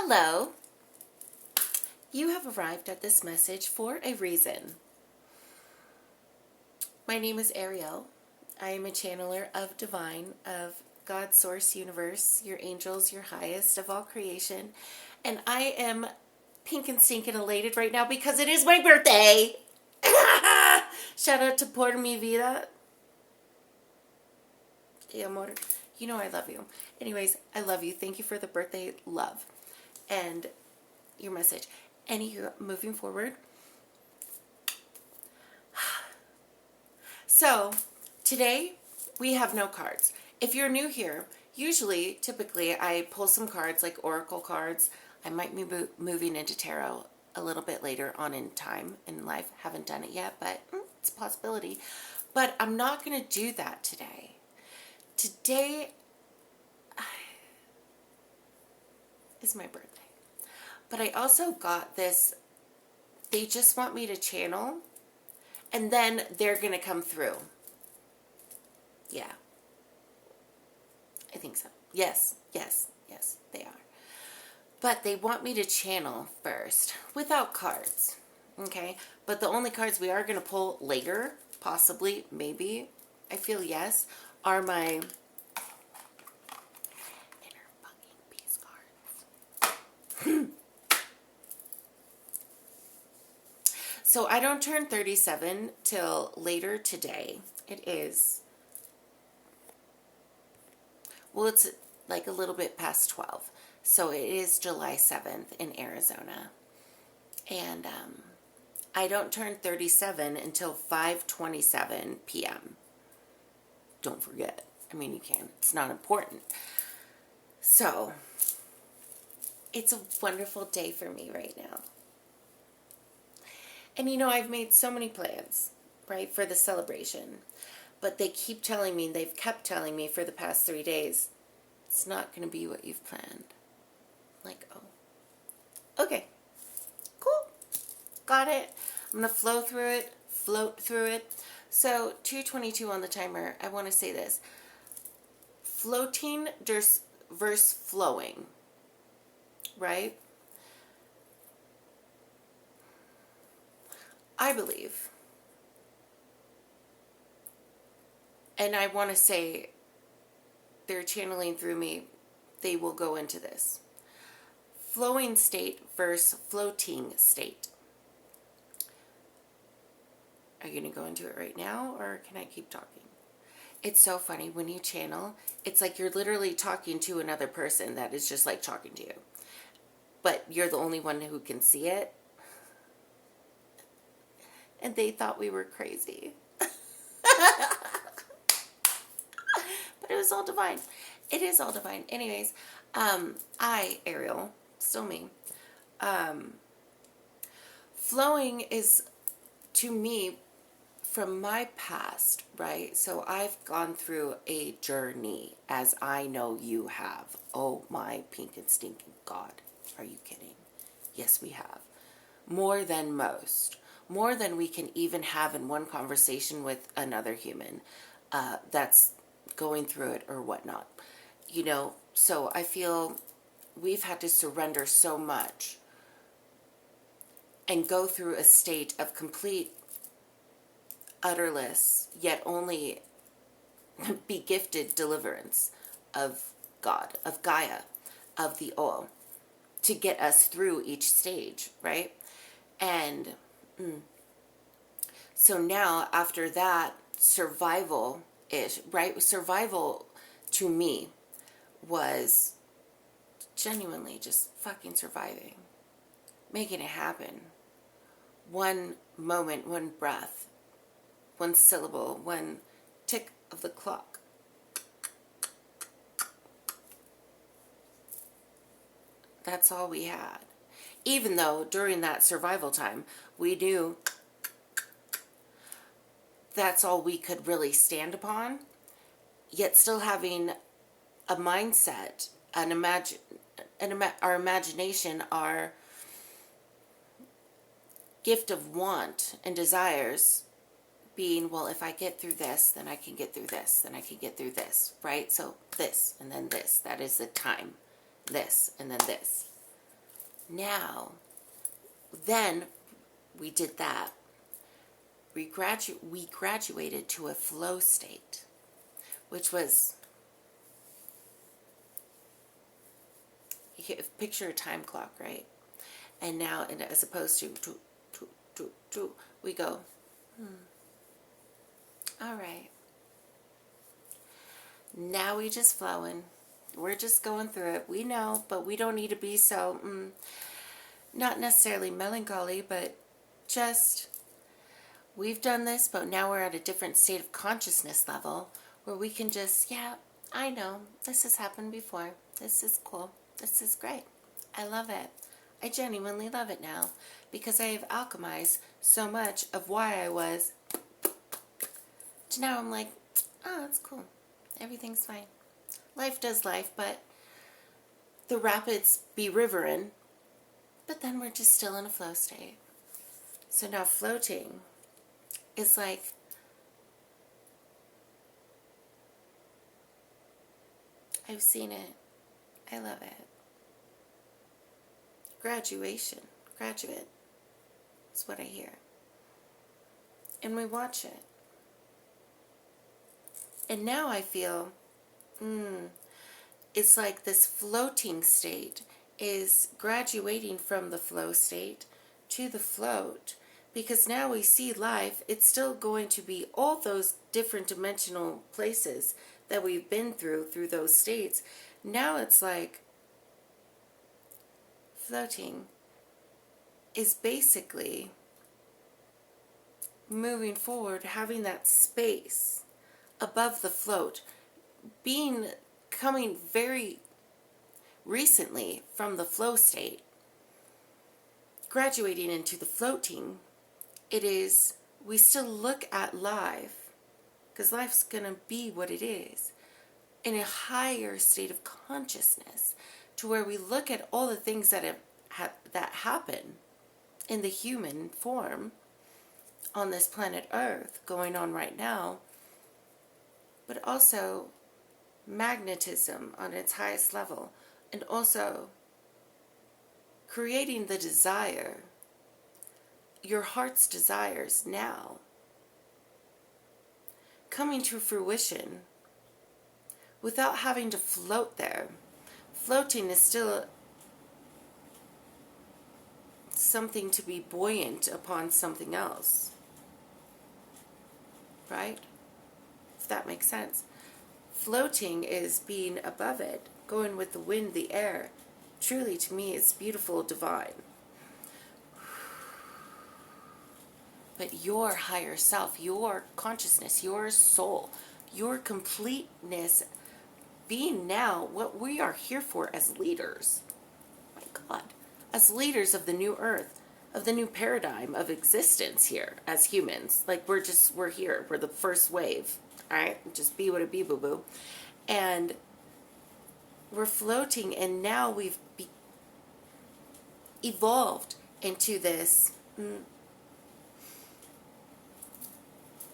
Hello. You have arrived at this message for a reason. My name is Ariel. I am a channeler of divine, of God's source universe, your angels, your highest of all creation. And I am pink and stinking elated right now because it is my birthday. Shout out to Por Mi Vida. Hey, amor. You know I love you. Anyways, I love you. Thank you for the birthday love and your message. Moving forward. So, today we have no cards. If you're new here, typically, I pull some cards like oracle cards. I might be moving into tarot a little bit later on in time in life. Haven't done it yet, but it's a possibility. But I'm not going to do that today. Today is my birthday. But I also got this, they just want me to channel, and then they're going to come through. Yeah. I think so. Yes, they are. But they want me to channel first, without cards. Okay? But the only cards we are going to pull later, possibly, maybe, I feel yes, are my inner fucking peace cards. So I don't turn 37 till later today. It's like a little bit past 12. So it is July 7th in Arizona. And I don't turn 37 until 5:27 p.m. Don't forget. I mean, you can. It's not important. So it's a wonderful day for me right now. And I've made so many plans, right, for the celebration. But they've kept telling me for the past 3 days, it's not going to be what you've planned. Like, oh, okay, cool, got it. I'm going to float through it. So 2:22 on the timer, I want to say this. Floating versus flowing, right? I believe, and I want to say they're channeling through me, they will go into this. Flowing state versus floating state. Are you going to go into it right now, or can I keep talking? It's so funny when you channel, it's like you're literally talking to another person that is just like talking to you. But you're the only one who can see it. And they thought we were crazy. But it was all divine. It is all divine. Anyways, Ariel, still me. Flowing is, to me, from my past, right? So I've gone through a journey, as I know you have. Oh my pink and stinking God. Are you kidding? Yes, we have. More than most. More than we can even have in one conversation with another human that's going through it or whatnot. So I feel we've had to surrender so much and go through a state of complete utterless, yet only be gifted deliverance of God, of Gaia, of the all, to get us through each stage, right? And so now, after that, survival-ish, right? Survival, to me, was genuinely just fucking surviving. Making it happen. One moment, one breath, one syllable, one tick of the clock. That's all we had. Even though during that survival time, we knew that's all we could really stand upon, yet still having a mindset, our imagination, our gift of want and desires being, well, if I get through this, then I can get through this, then I can get through this, right? So this, and then this, that is the time. This, and then this. Now, then we did that. We graduated to a flow state, which was, picture a time clock, right? And now, and as opposed to, we go, all right. Now we just flowing. We're just going through it. We know, but we don't need to be so, not necessarily melancholy, but just, we've done this, but now we're at a different state of consciousness level where we can just, yeah, I know, this has happened before. This is cool. This is great. I love it. I genuinely love it now because I have alchemized so much of why I was to now I'm like, oh, it's cool. Everything's fine. Life does life, but the rapids be rivering, but then we're just still in a flow state. So now floating is like, I've seen it. I love it. Graduate is what I hear. And we watch it. And now I feel, it's like this floating state is graduating from the flow state to the float. Because now we see life, it's still going to be all those different dimensional places that we've been through those states. Now it's like floating is basically moving forward, having that space above the float, coming very recently from the flow state, graduating into the floating. It is, we still look at life, because life's going to be what it is, in a higher state of consciousness, to where we look at all the things that that happen in the human form on this planet Earth going on right now, but also magnetism on its highest level, and also creating the desire, your heart's desires now, coming to fruition without having to float there. Floating is still something to be buoyant upon something else, right? If that makes sense. Floating is being above it, going with the wind, the air. Truly, to me, it's beautiful, divine. But your higher self, your consciousness, your soul, your completeness, being now what we are here for as leaders. My God. As leaders of the new earth, of the new paradigm of existence here as humans. Like we're here. We're the first wave. All right? Just be what it be, boo-boo. And we're floating, and now we've evolved into this,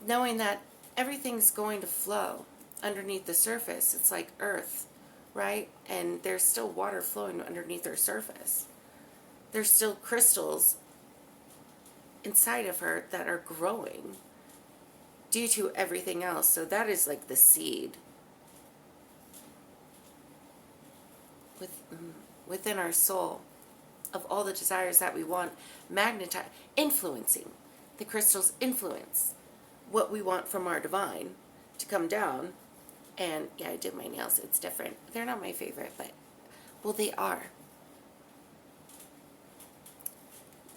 knowing that everything's going to flow underneath the surface. It's like earth, right? And there's still water flowing underneath our surface. There's still crystals inside of her that are growing due to everything else. So that is like the seed within our soul of all the desires that we want, influencing. The crystals influence what we want from our divine to come down. And yeah, I did my nails. It's different. They're not my favorite, but, well, they are.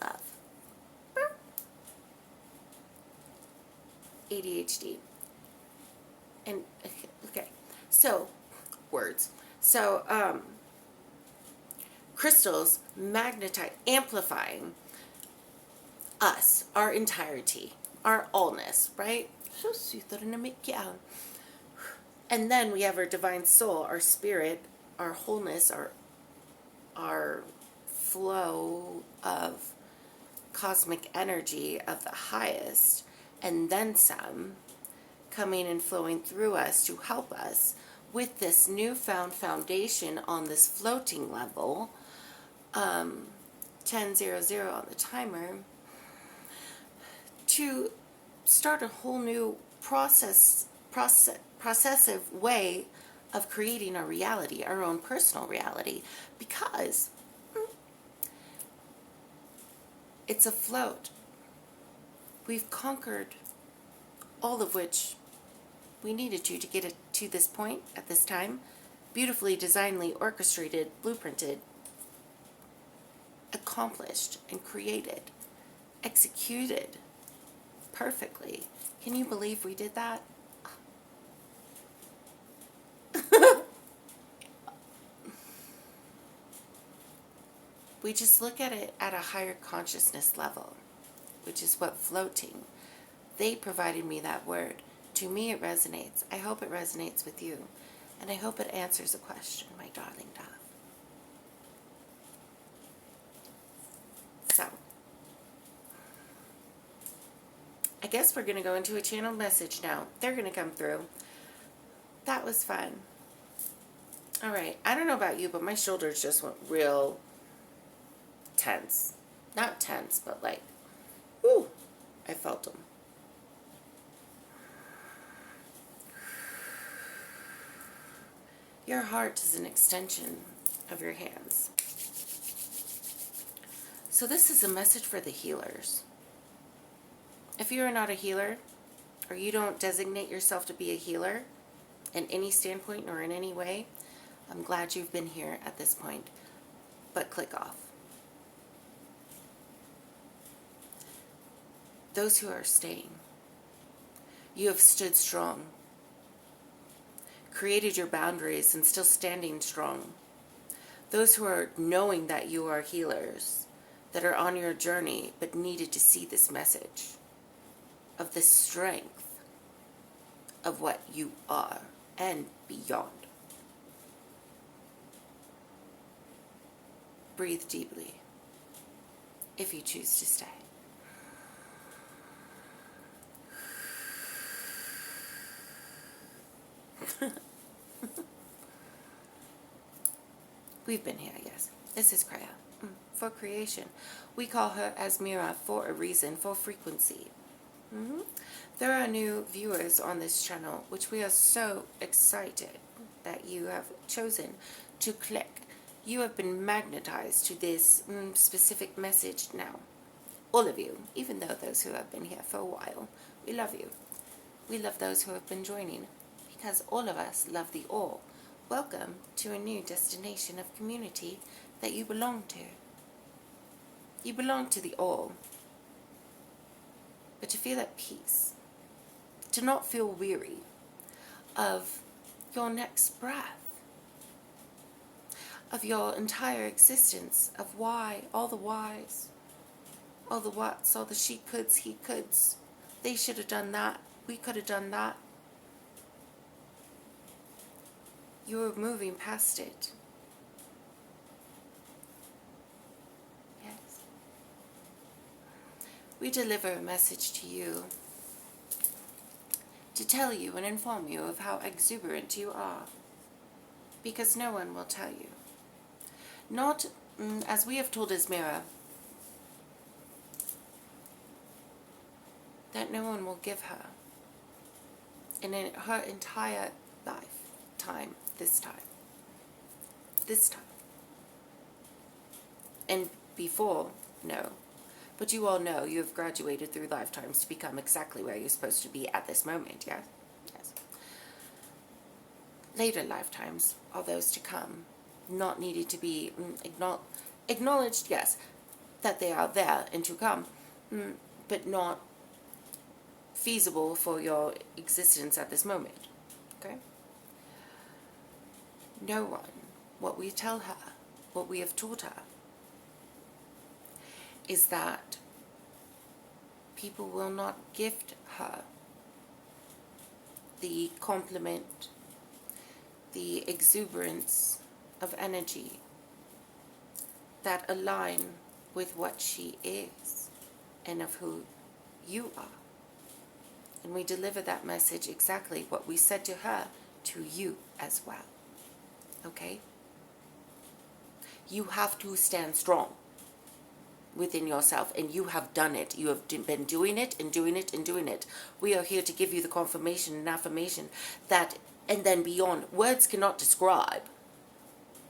Love. ADHD. And, okay. So, words. So, crystals amplifying us, our entirety, our allness, right? And then we have our divine soul, our spirit, our wholeness, our flow of cosmic energy of the highest, and then some, coming and flowing through us to help us with this newfound foundation on this floating level, 10:00 on the timer to start a whole new processive way of creating our reality, our own personal reality, because it's afloat. We've conquered all of which we needed to get it to this point at this time. Beautifully designedly orchestrated, blueprinted, accomplished, and created, executed perfectly. Can you believe we did that? We just look at it at a higher consciousness level, which is what floating. They provided me that word. To me, it resonates. I hope it resonates with you. And I hope it answers a question, my darling dove. So, I guess we're going to go into a channeled message now. They're going to come through. That was fun. All right. I don't know about you, but my shoulders just went real tense. Not tense, but like, ooh, I felt them. Your heart is an extension of your hands. So this is a message for the healers. If you are not a healer, or you don't designate yourself to be a healer in any standpoint or in any way, I'm glad you've been here at this point. But click off. Those who are staying, you have stood strong, created your boundaries and still standing strong. Those who are knowing that you are healers, that are on your journey but needed to see this message of the strength of what you are and beyond. Breathe deeply if you choose to stay. We've been here, yes. This is Kreia for creation. We call her Asmira for a reason, for frequency. There are new viewers on this channel, which we are so excited that you have chosen to click. You have been magnetized to this specific message now. All of you, even though those who have been here for a while, we love you. We love those who have been joining, because all of us love the all. Welcome to a new destination of community that you belong to. You belong to the all. But to feel at peace, to not feel weary of your next breath, of your entire existence, of why, all the whys, all the whats, all the she coulds, he coulds, they should have done that, we could have done that. You are moving past it. Yes. We deliver a message to you to tell you and inform you of how exuberant you are, because no one will tell you. Not, as we have told Asmira, that no one will give her in her entire lifetime, this time. And before, no. But you all know you have graduated through lifetimes to become exactly where you're supposed to be at this moment, yes? Yes. Later lifetimes are those to come, not needed to be acknowledged, yes, that they are there and to come, but not feasible for your existence at this moment, okay? No one, what we tell her, what we have taught her, is that people will not gift her the compliment, the exuberance of energy that align with what she is and of who you are. And we deliver that message exactly what we said to her, to you as well. Okay? You have to stand strong. within yourself, and you have done it. You have been doing it and doing it and doing it. We are here to give you the confirmation and affirmation that, and then beyond, words cannot describe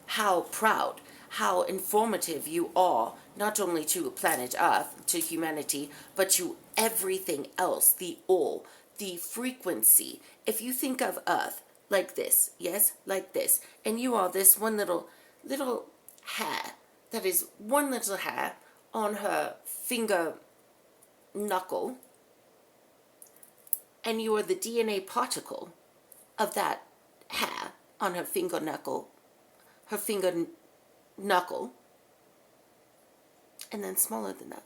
how proud, how informative you are, not only to planet Earth, to humanity, but to everything else, the all, the frequency. If you think of Earth like this, yes, like this, and you are this one little hair, that is one little hair on her finger knuckle, and you are the DNA particle of that hair on her finger knuckle, and then smaller than that,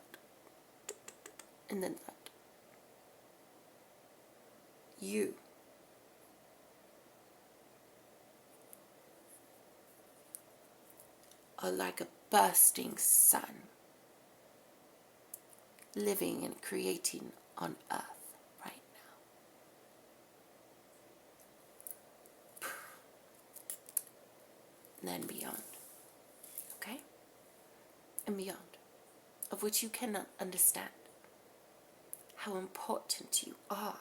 and then that. You are like a bursting sun, living and creating on Earth right now. And then beyond. Okay? And beyond. Of which you cannot understand how important you are.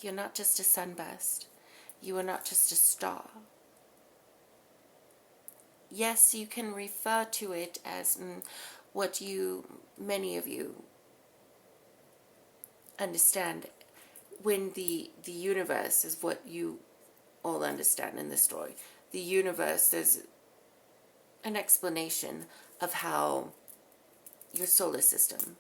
You're not just a sunburst. You are not just a star. Yes, you can refer to it as what many of you understand when the universe is what you all understand in this story. The universe, there's an explanation of how your solar system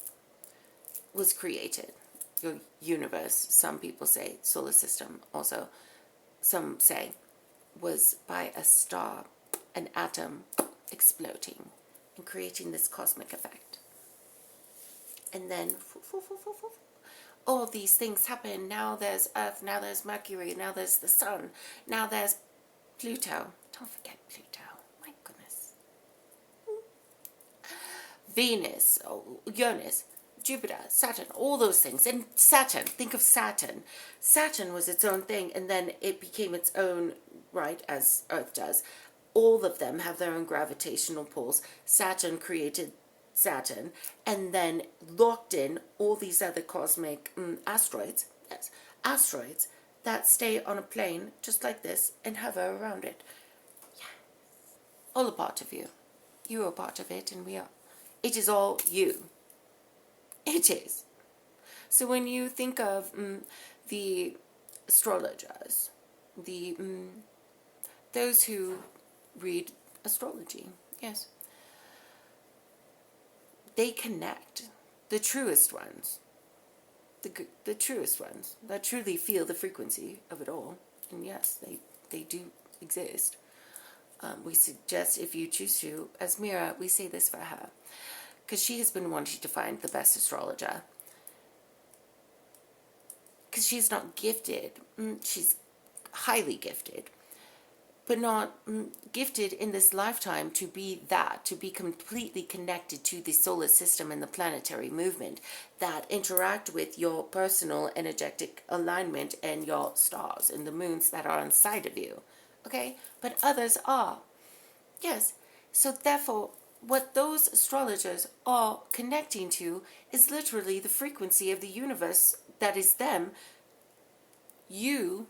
was created. Your universe, some people say solar system also, some say was by a star, an atom exploding and creating this cosmic effect. And then all these things happen. Now there's Earth, now there's Mercury, now there's the Sun, now there's Pluto. Don't forget Pluto. My goodness. Venus, Uranus, Jupiter, Saturn, all those things. And Saturn, think of Saturn. Saturn was its own thing, and then it became its own, right, as Earth does. All of them have their own gravitational pulls. Saturn created Saturn, and then locked in all these other cosmic asteroids, yes, asteroids that stay on a plane just like this and hover around it. Yeah. All a part of you. You are a part of it, and we are. It is all you. It is. So when you think of the astrologers, those who read astrology, yes, they connect, the truest ones, the truest ones that truly feel the frequency of it all. And yes, they do exist. We suggest, if you choose to, as Mira, we say this for her, because she has been wanting to find the best astrologer. Because she's not gifted. She's highly gifted, but not gifted in this lifetime to be that, to be completely connected to the solar system and the planetary movement that interact with your personal energetic alignment and your stars and the moons that are inside of you. Okay? But others are. Yes. So therefore, what those astrologers are connecting to is literally the frequency of the universe that is them, you,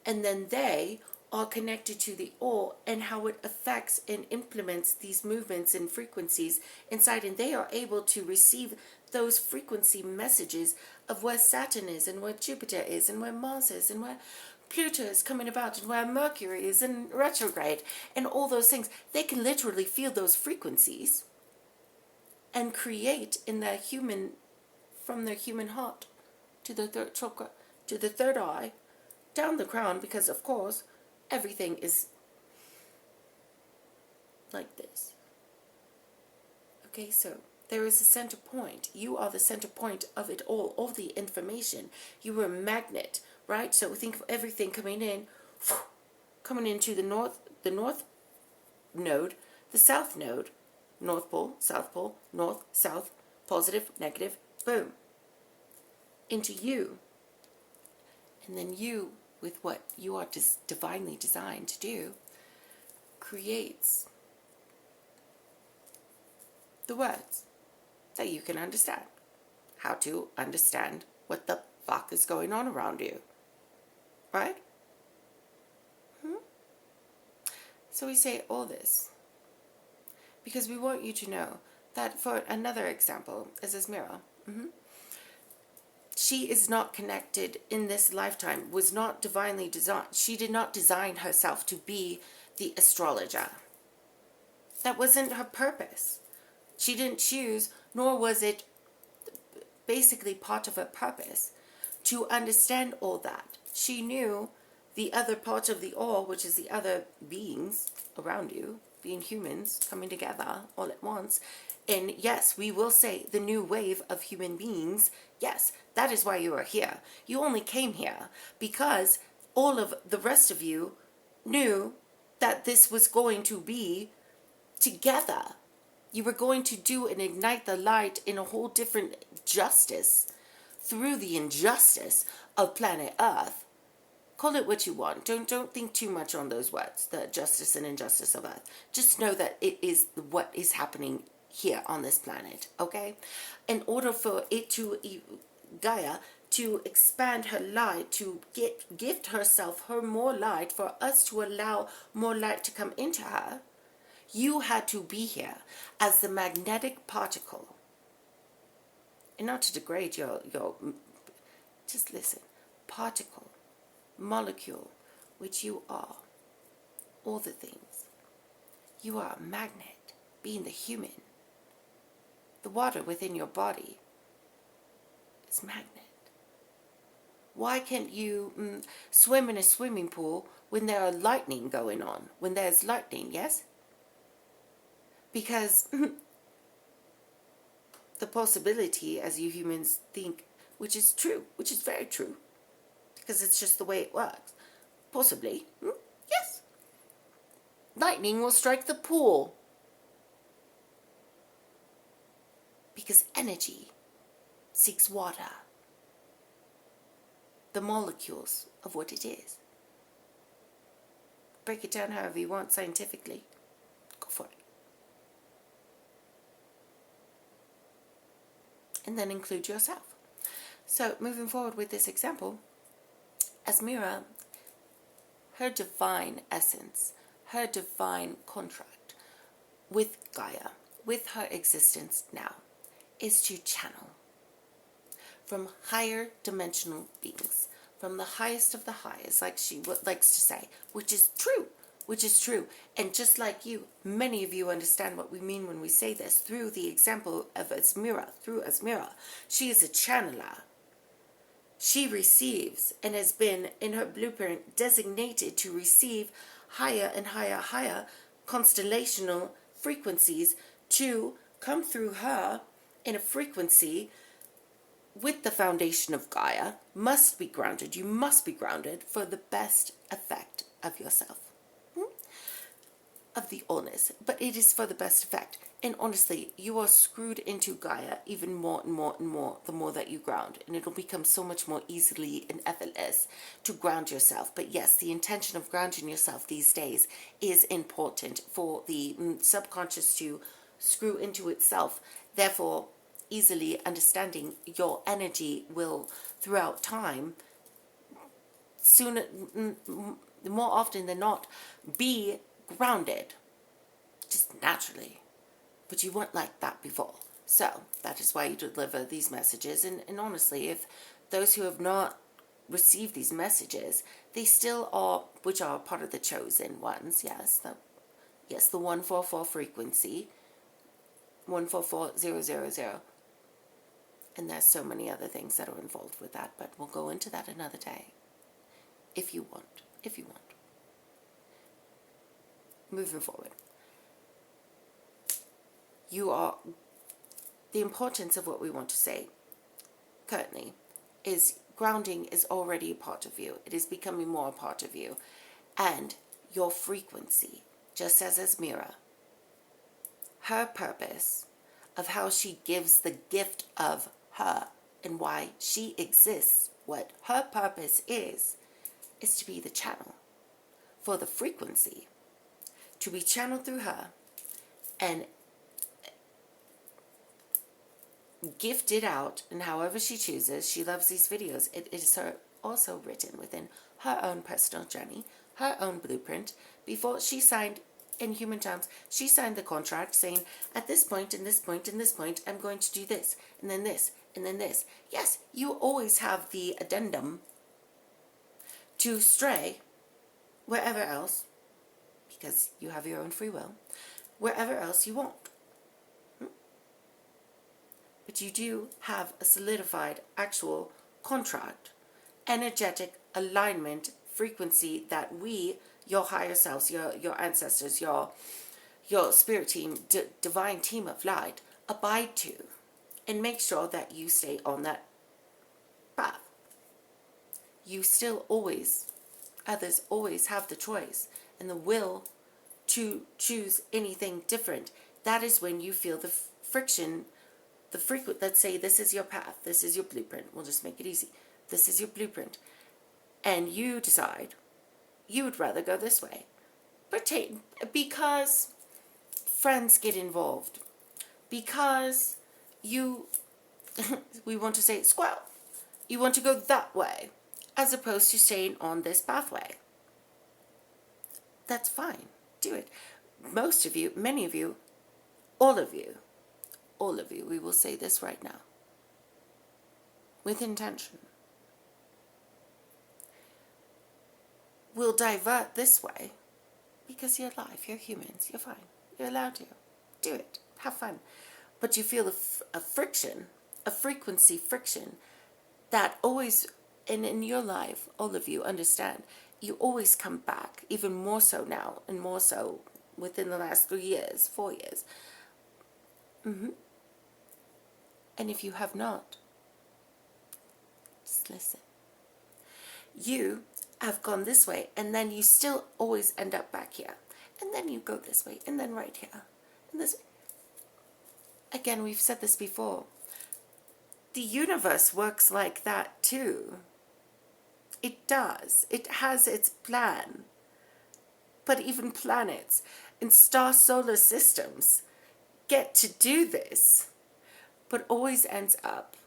and then they are connected to the all and how it affects and implements these movements and frequencies inside, and they are able to receive those frequency messages of where Saturn is and where Jupiter is and where Mars is and where Pluto is coming about and where Mercury is in retrograde and all those things. They can literally feel those frequencies and create in their human, from their human heart to the third chakra, to the third eye, down the crown, because of course everything is like this. Okay, so there is a center point. You are the center point of it all the information. You are a magnet, right? So think of everything coming into the north node, the south node, north pole, south pole, north, south, positive, negative, boom, into you. And then you, with what you are divinely designed to do, creates the words that you can understand. How to understand what the fuck is going on around you. Right? So we say all this because we want you to know that, for another example, is Asmira. She is not connected in this lifetime, was not divinely designed. She did not design herself to be the astrologer. That wasn't her purpose. She didn't choose, nor was it basically part of her purpose to understand all that. She knew the other part of the all, which is the other beings around you, being humans coming together all at once. And yes, we will say the new wave of human beings. Yes, that is why you are here. You only came here because all of the rest of you knew that this was going to be together. You were going to do and ignite the light in a whole different justice through the injustice of planet Earth. Call it what you want. Don't think too much on those words, the justice and injustice of Earth. Just know that it is what is happening here on this planet, okay? In order for it to, Gaia, to expand her light, to gift herself her more light, for us to allow more light to come into her, you had to be here as the magnetic particle. And not to degrade your just listen, particle, molecule, which you are, all the things. You are a magnet, being the human. The water within your body is magnet. Why can't you swim in a swimming pool when there are lightning going on? When there's lightning, yes? Because the possibility, as you humans think, which is true, which is very true, because it's just the way it works, possibly, yes, lightning will strike the pool. Because energy seeks water, the molecules of what it is. Break it down however you want scientifically. Go for it. And then include yourself. So moving forward with this example, Asmira, her divine essence, her divine contract with Gaia, with her existence now, is to channel from higher dimensional beings, from the highest of the highest, like she likes to say, which is true. And just like you, many of you understand what we mean when we say this through the example of Asmira, through Asmira. She is a channeler. She receives and has been in her blueprint designated to receive higher and higher constellational frequencies to come through her in a frequency with the foundation of Gaia. Must be grounded. You must be grounded for the best effect of yourself, of the allness. But it is for the best effect. And honestly, you are screwed into Gaia even more and more and more the more that you ground. And it'll become so much more easily and effortless to ground yourself. But yes, the intention of grounding yourself these days is important for the subconscious to screw into itself. Therefore, easily understanding your energy will, throughout time, sooner, more often than not, be grounded. Just naturally. But you weren't like that before. So, that is why you deliver these messages. And honestly, if those who have not received these messages, they still are, which are part of the chosen ones, yes, the 144 frequency, 144000. And there's so many other things that are involved with that, but we'll go into that another day. If you want. Moving forward. The importance of what we want to say currently is grounding is already a part of you. It is becoming more a part of you. And your frequency, just as Asmira, her purpose of how she gives the gift of her and why she exists, what her purpose is to be the channel for the frequency to be channeled through her and gifted out, and however she chooses. She loves these videos. It is her also written within her own personal journey, her own blueprint. Before she signed, in human terms, she signed the contract saying, at this point, and this point, and this point, I'm going to do this, and then this, and then this. Yes, you always have the addendum to stray wherever else, because you have your own free will, wherever else you want. But you do have a solidified actual contract, energetic alignment, frequency that we, your higher selves, your ancestors, your spirit team, divine team of light, abide to, and make sure that you stay on that path. You still always, others always have the choice and the will to choose anything different. That is when you feel the friction, let's say this is your path, this is your blueprint. We'll just make it easy. This is your blueprint. And you decide you would rather go this way. Because friends get involved. Because you, we want to say, squirrel, you want to go that way, as opposed to staying on this pathway. That's fine. Do it. Most of you, many of you, all of you, we will say this right now, with intention, will divert this way because you're alive, you're humans, you're fine, you're allowed to. Do it. Have fun. But you feel a friction, a frequency friction that always, and in your life, all of you understand, you always come back, even more so now, and more so within the last 3 years, 4 years. And if you have not, just listen. You have gone this way, and then you still always end up back here. And then you go this way, and then right here. And this. Again, we've said this before. The universe works like that too. It does. It has its plan. But even planets and star solar systems get to do this, but always ends up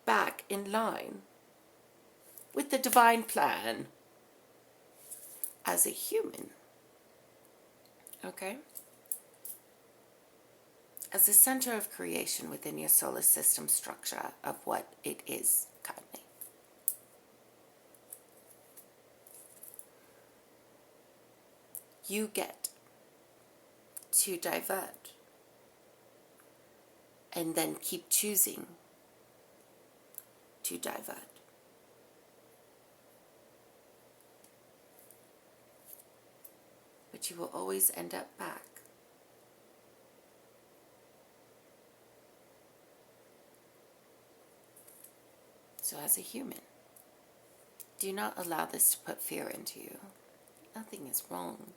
back in line with the divine plan as a human. Okay? As the center of creation within your solar system structure of what it is currently. You get to divert and then keep choosing to divert. But you will always end up back. So as a human, do not allow this to put fear into you. Nothing is wrong.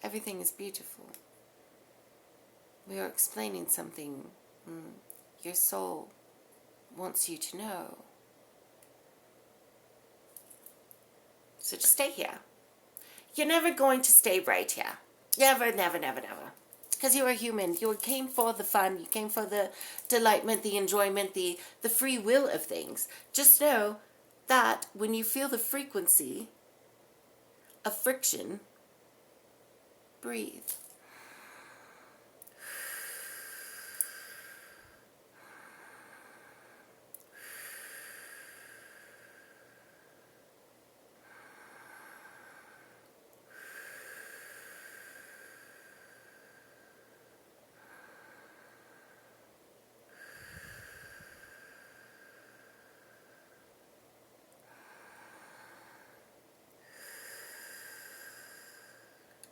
Everything is beautiful. We are explaining something your soul wants you to know. So just stay here. You're never going to stay right here. Never, never, never, never. Because you're a human. You came for the fun. You came for the delightment, the enjoyment, the free will of things. Just know that when you feel the frequency of friction, breathe.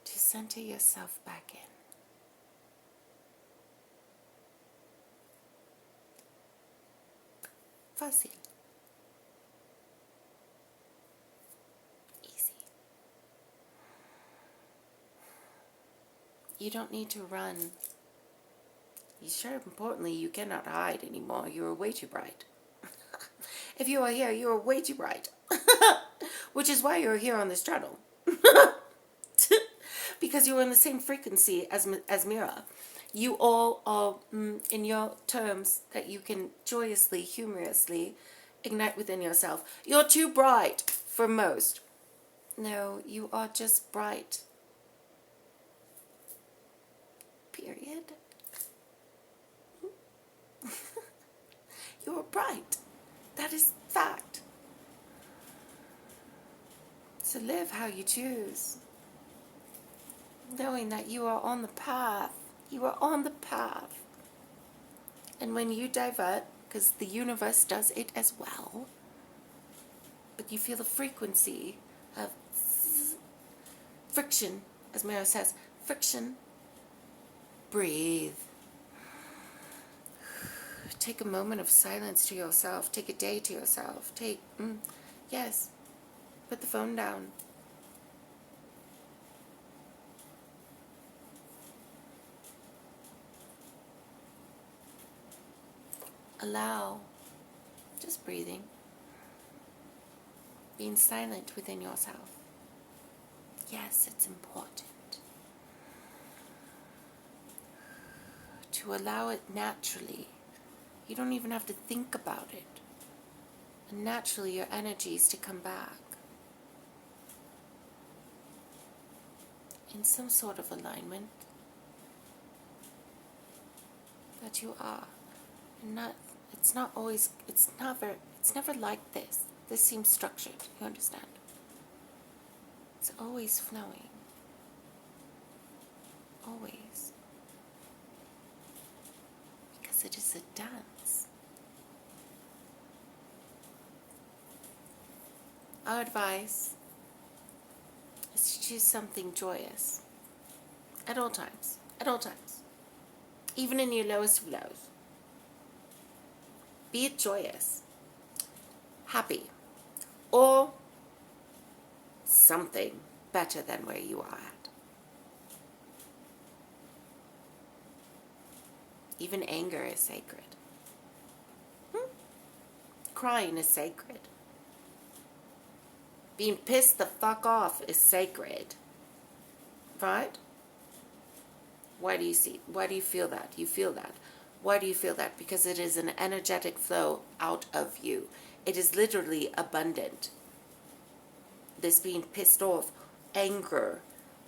To center yourself back in. Fácil. Easy. You don't need to run. Sure, importantly, you cannot hide anymore. You are way too bright. If you are here, you are way too bright. Which is why you're here on this channel. because you're in the same frequency as Mira. You all are in your terms that you can joyously, humorously ignite within yourself. You're too bright for most. No, you are just bright. Period. You're bright. That is fact. So live how you choose, knowing that you are on the path. You are on the path. And when you divert, because the universe does it as well, but you feel the frequency of friction, as Mara says, friction, breathe. Take a moment of silence to yourself. Take a day to yourself. Yes, put the phone down. Allow, just breathing, being silent within yourself. Yes, it's important to allow it naturally. You don't even have to think about it. And naturally your energies to come back in some sort of alignment that you are. And it's never like this. This seems structured, you understand? It's always flowing. Always. Because it is a dance. Our advice is to choose something joyous. At all times. At all times. Even in your lowest of lows. Be it joyous. Happy. Or something better than where you are at. Even anger is sacred. Crying is sacred. Being pissed the fuck off is sacred. Right? Why do you feel that? You feel that. Why do you feel that? Because it is an energetic flow out of you. It is literally abundant. This being pissed off, anger,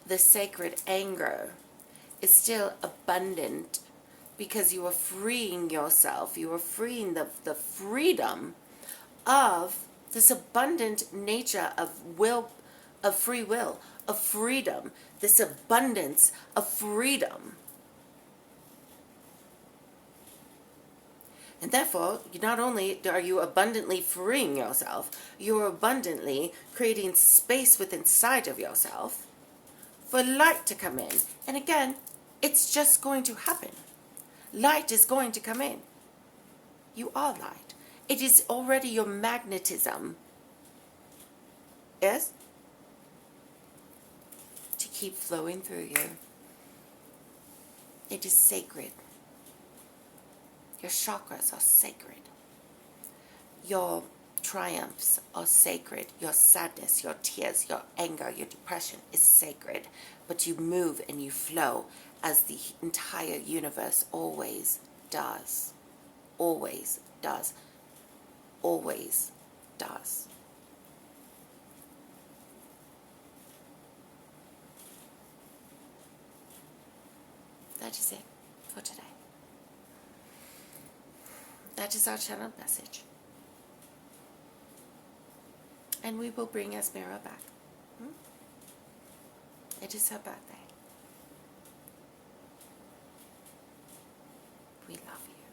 the sacred anger is still abundant because you are freeing yourself. You are freeing the freedom of this abundant nature of will, of free will, of freedom, this abundance of freedom. And therefore, not only are you abundantly freeing yourself, you're abundantly creating space within inside of yourself for light to come in. And again, it's just going to happen. Light is going to come in. You are light. It is already your magnetism. Yes? To keep flowing through you. It is sacred. Your chakras are sacred. Your triumphs are sacred. Your sadness, your tears, your anger, your depression is sacred. But you move and you flow as the entire universe always does. Always does. Always does. That is it for today. That is our channel message. And we will bring Esmera back. It is her birthday. We love you.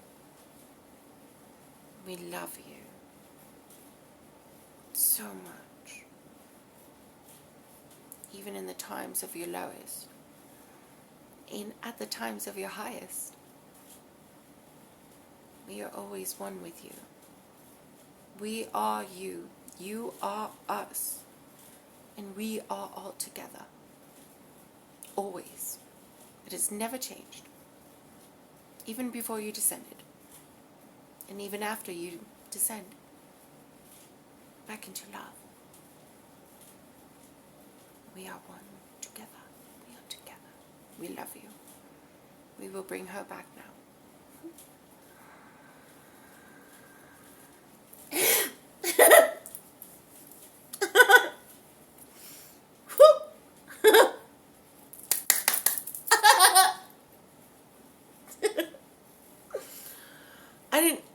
We love you so much. Even in the times of your lowest. At the times of your highest. We are always one with you. We are you. You are us. And we are all together. Always. It has never changed. Even before you descended. And even after you descend. Back into love. We are one together. We are together. We love you. We will bring her back now.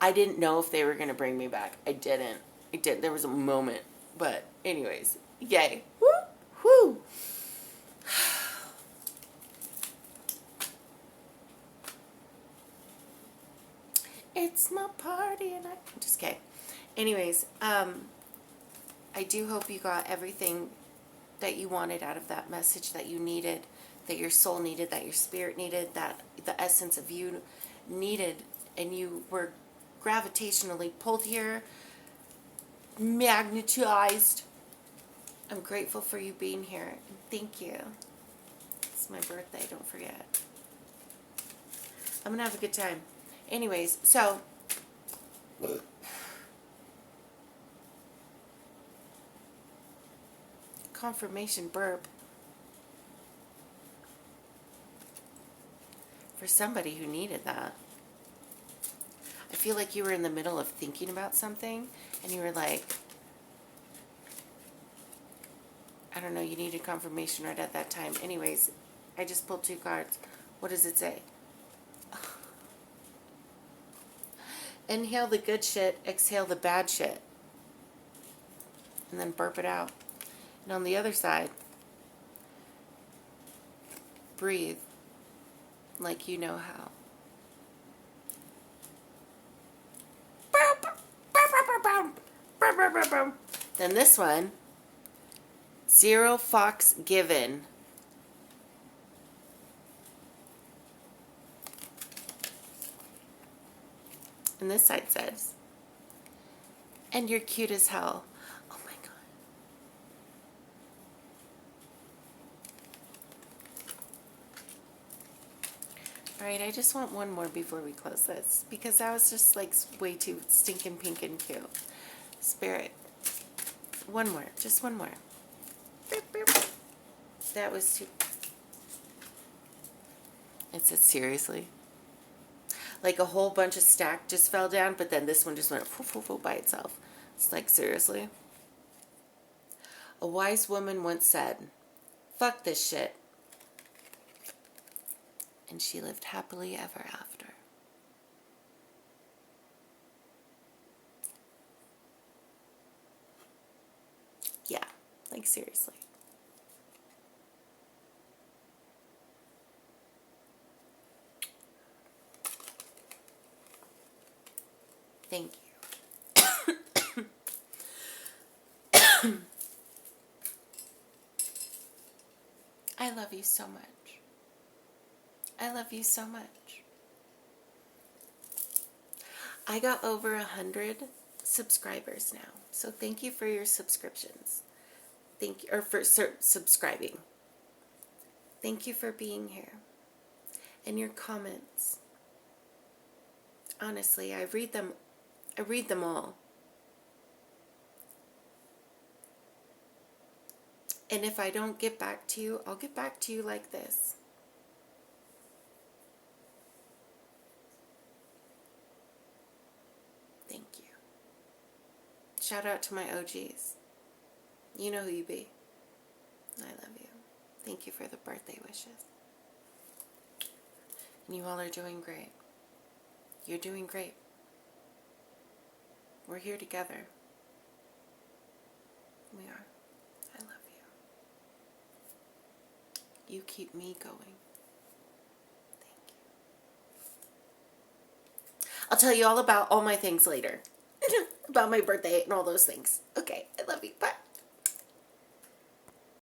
I didn't know if they were going to bring me back. I didn't. There was a moment. But anyways, yay. Woo! Woo! It's my party and I'm just kidding. Anyways, I do hope you got everything that you wanted out of that message, that you needed, that your soul needed, that your spirit needed, that the essence of you needed, and you were gravitationally pulled here, magnetized. I'm grateful for you being here. Thank you. It's my birthday, don't forget. I'm going to have a good time. Anyways, so confirmation burp for somebody who needed that. I feel like you were in the middle of thinking about something and you were like, I don't know, you needed confirmation right at that time. Anyways, I just pulled 2 cards. What does it say? Inhale the good shit, exhale the bad shit. And then burp it out. And on the other side, breathe like you know how. Then this one, 0 fucks given. And this side says, and you're cute as hell. Oh my God. Alright, I just want one more before we close this, because that was just like way too stinking pink and cute. Spirit. One more. Just one more. That was too... It said, seriously? Like a whole bunch of stack just fell down, but then this one just went by itself. It's like, seriously? A wise woman once said, fuck this shit. And she lived happily ever after. Yeah, like seriously. Thank you. I love you so much. I love you so much. I got over 100 subscribers now. So thank you for your subscriptions. Thank you, or for subscribing. Thank you for being here. And your comments. Honestly, I read them all. And if I don't get back to you, I'll get back to you like this. Thank you. Shout out to my OGs. You know who you be. I love you. Thank you for the birthday wishes. And you all are doing great. You're doing great. We're here together. We are. I love you. You keep me going. Thank you. I'll tell you all about all my things later. About my birthday and all those things. Okay, I love you. Bye.